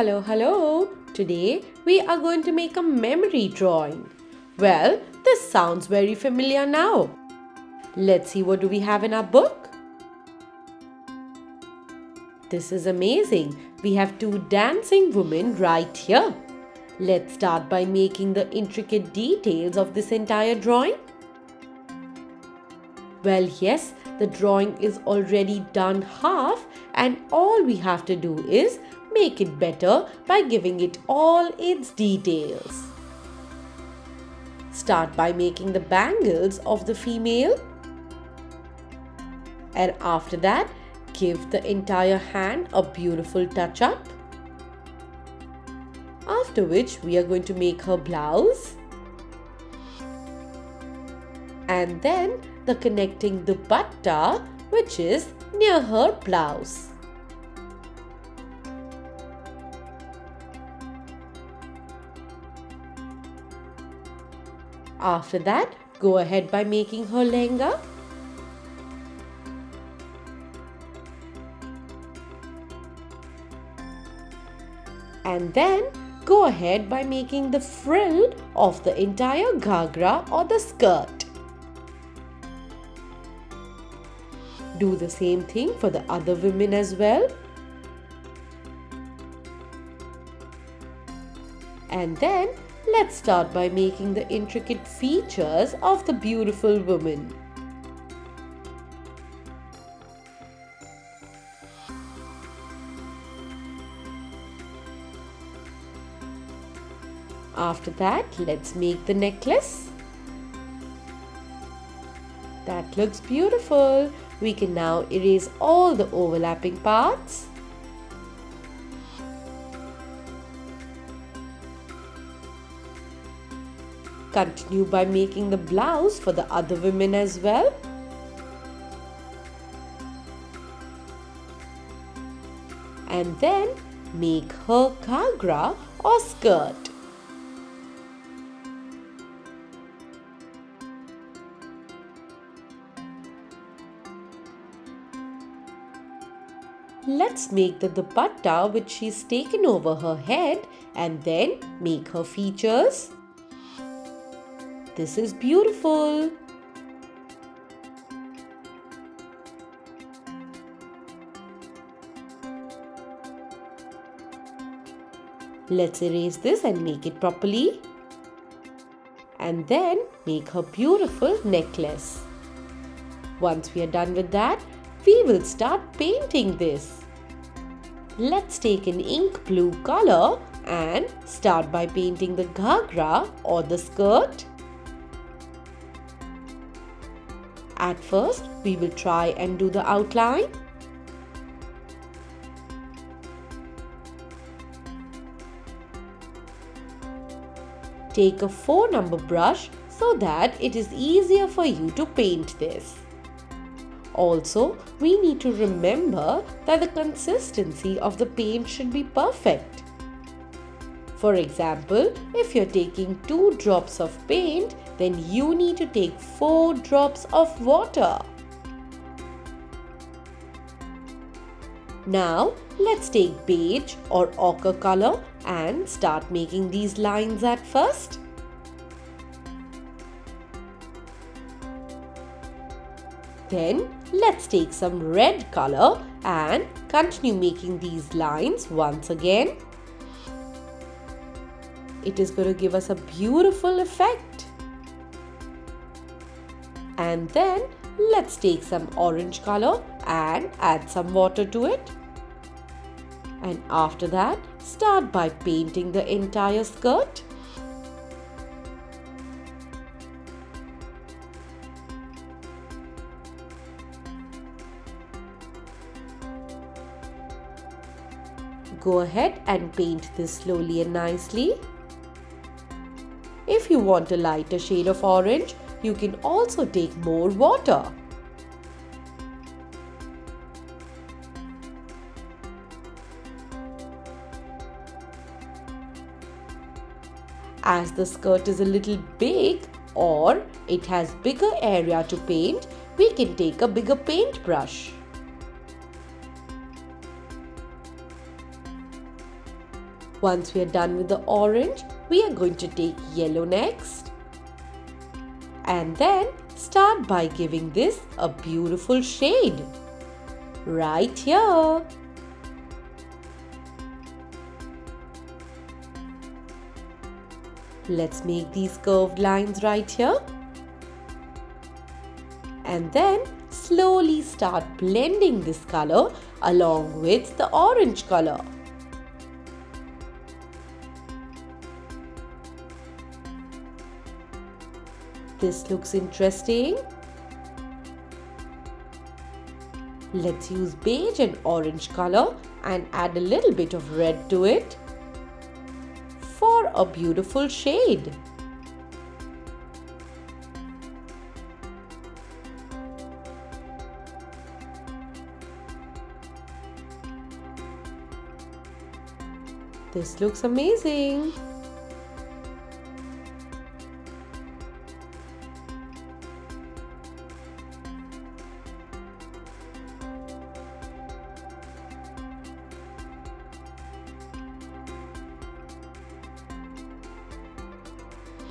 Hello, hello! Today we are going to make a memory drawing. Well, this sounds very familiar now. Let's see what do we have in our book. This is amazing. We have two dancing women right here. Let's start by making the intricate details of this entire drawing. Well, yes, the drawing is already done half and all we have to do is make it better by giving it all its details. Start by making the bangles of the female. And after that, give the entire hand a beautiful touch-up. After which, we are going to make her blouse. And then the connecting dupatta, which is near her blouse. After that, go ahead by making her lehenga. And then go ahead by making the frill of the entire ghagra or the skirt. Do the same thing for the other women as well. And then let's start by making the intricate features of the beautiful woman. After that, let's make the necklace. That looks beautiful. We can now erase all the overlapping parts. Continue by making the blouse for the other women as well. And then make her ghagra or skirt. Let's make the dupatta which she's taken over her head and then make her features. This is beautiful. Let's erase this and make it properly. And then make her beautiful necklace. Once we are done with that, we will start painting this. Let's take an ink blue color and start by painting the ghagra or the skirt. At first, we will try and do the outline. Take a 4-number brush so that it is easier for you to paint this. Also, we need to remember that the consistency of the paint should be perfect. For example, if you're taking 2 drops of paint, then you need to take 4 drops of water. Now, let's take beige or ochre color and start making these lines at first. Then, let's take some red color and continue making these lines once again. It is going to give us a beautiful effect. And then let's take some orange color and add some water to it. And after that, start by painting the entire skirt. Go ahead and paint this slowly and nicely. If you want a lighter shade of orange, you can also take more water. As the skirt is a little big or it has bigger area to paint, we can take a bigger paintbrush. Once we are done with the orange, we are going to take yellow next. And then start by giving this a beautiful shade. Right here. Let's make these curved lines right here. And then slowly start blending this color along with the orange color. This looks interesting. Let's use beige and orange color and add a little bit of red to it for a beautiful shade. This looks amazing.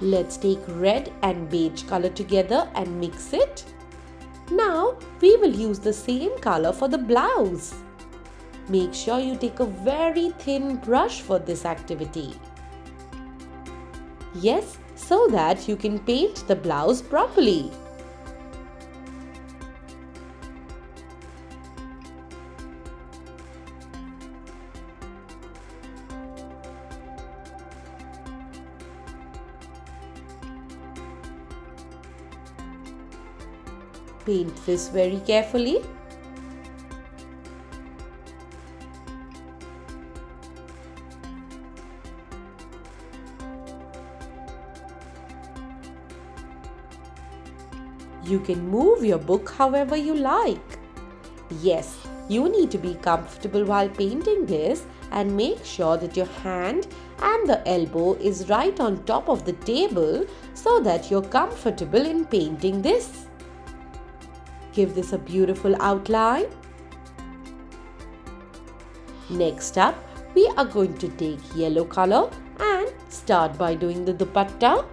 Let's take red and beige color together and mix it. Now we will use the same color for the blouse. Make sure you take a very thin brush for this activity. Yes, so that you can paint the blouse properly. Paint this very carefully. You can move your book however you like. Yes, you need to be comfortable while painting this and make sure that your hand and the elbow is right on top of the table so that you're comfortable in painting this. Give this a beautiful outline. Next up, we are going to take yellow color and start by doing the dupatta.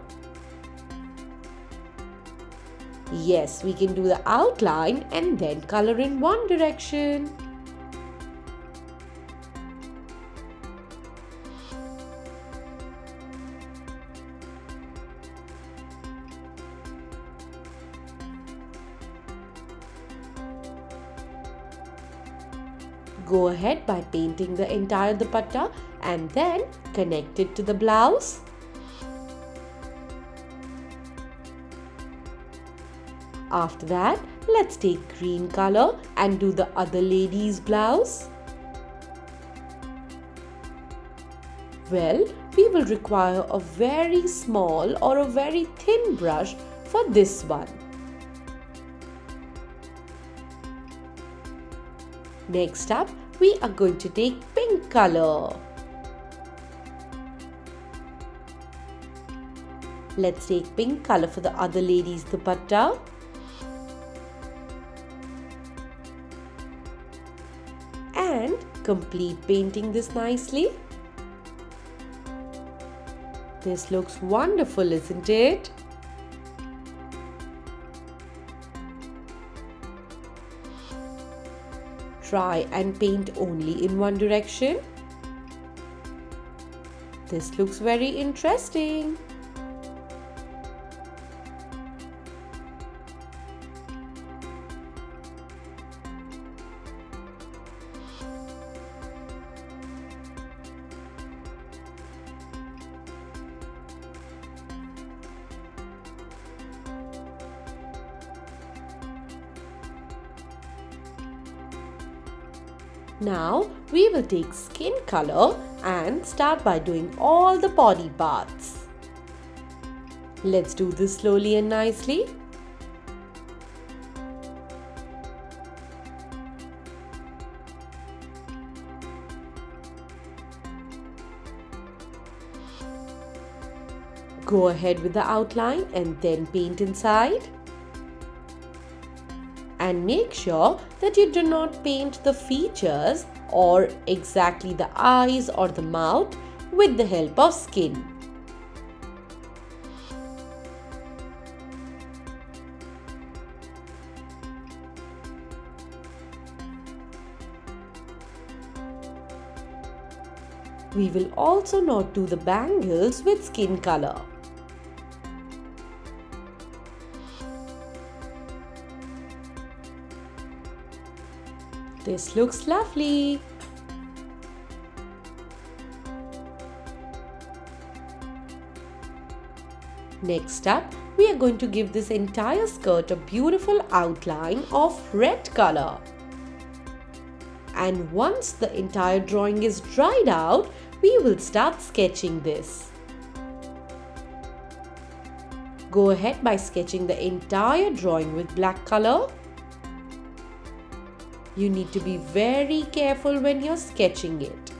Yes, we can do the outline and then color in one direction. Go ahead by painting the entire dupatta and then connect it to the blouse. After that, let's take green color and do the other lady's blouse. Well, we will require a very small or a very thin brush for this one. Next up, we are going to take pink color. Let's take pink color for the other lady's dupatta. And complete painting this nicely. This looks wonderful, isn't it? Try and paint only in one direction. This looks very interesting. Now we will take skin color and start by doing all the body parts. Let's do this slowly and nicely. Go ahead with the outline and then paint inside. And make sure that you do not paint the features or exactly the eyes or the mouth. with the help of skin. We will also not do the bangles with skin color. This looks lovely. Next up, we are going to give this entire skirt a beautiful outline of red color. And once the entire drawing is dried out, we will start sketching this. Go ahead by sketching the entire drawing with black color. You need to be very careful when you're sketching it.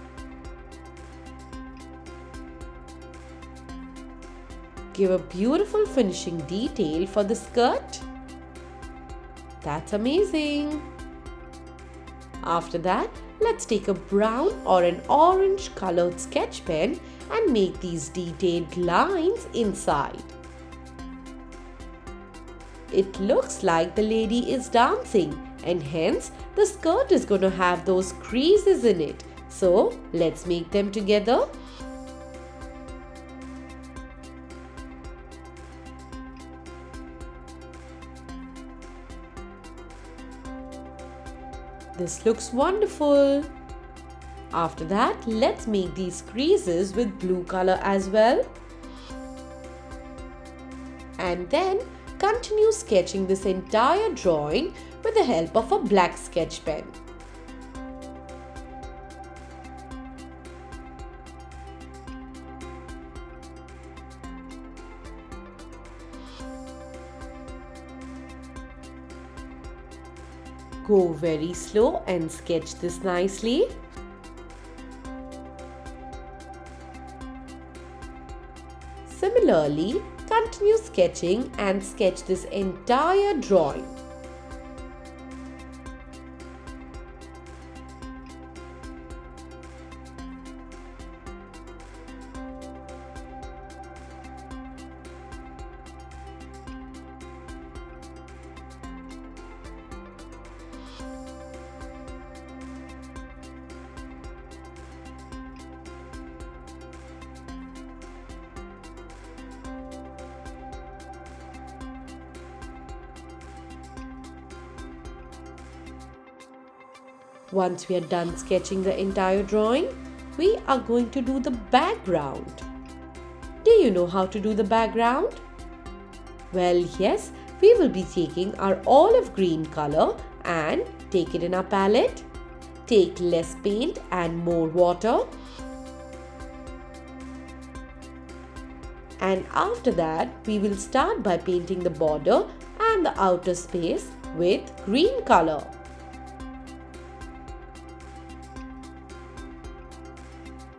Give a beautiful finishing detail for the skirt. That's amazing. After that, let's take a brown or an orange colored sketch pen and make these detailed lines inside. It looks like the lady is dancing, and hence the skirt is going to have those creases in it. So let's make them together. This looks wonderful. After that, let's make these creases with blue color as well. And then continue sketching this entire drawing with the help of a black sketch pen. Go very slow and sketch this nicely. Similarly, continue sketching and sketch this entire drawing. Once we are done sketching the entire drawing, we are going to do the background. Do you know how to do the background? Well, yes, we will be taking our olive green color and take it in our palette. Take less paint and more water. And after that, we will start by painting the border and the outer space with green color.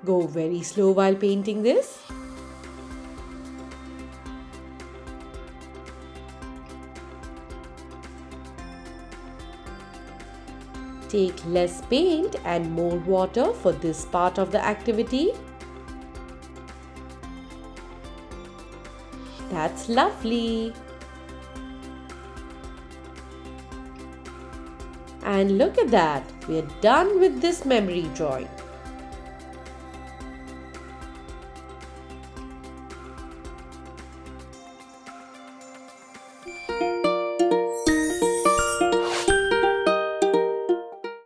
Go very slow while painting this. Take less paint and more water for this part of the activity. That's lovely. And look at that, we are done with this memory drawing.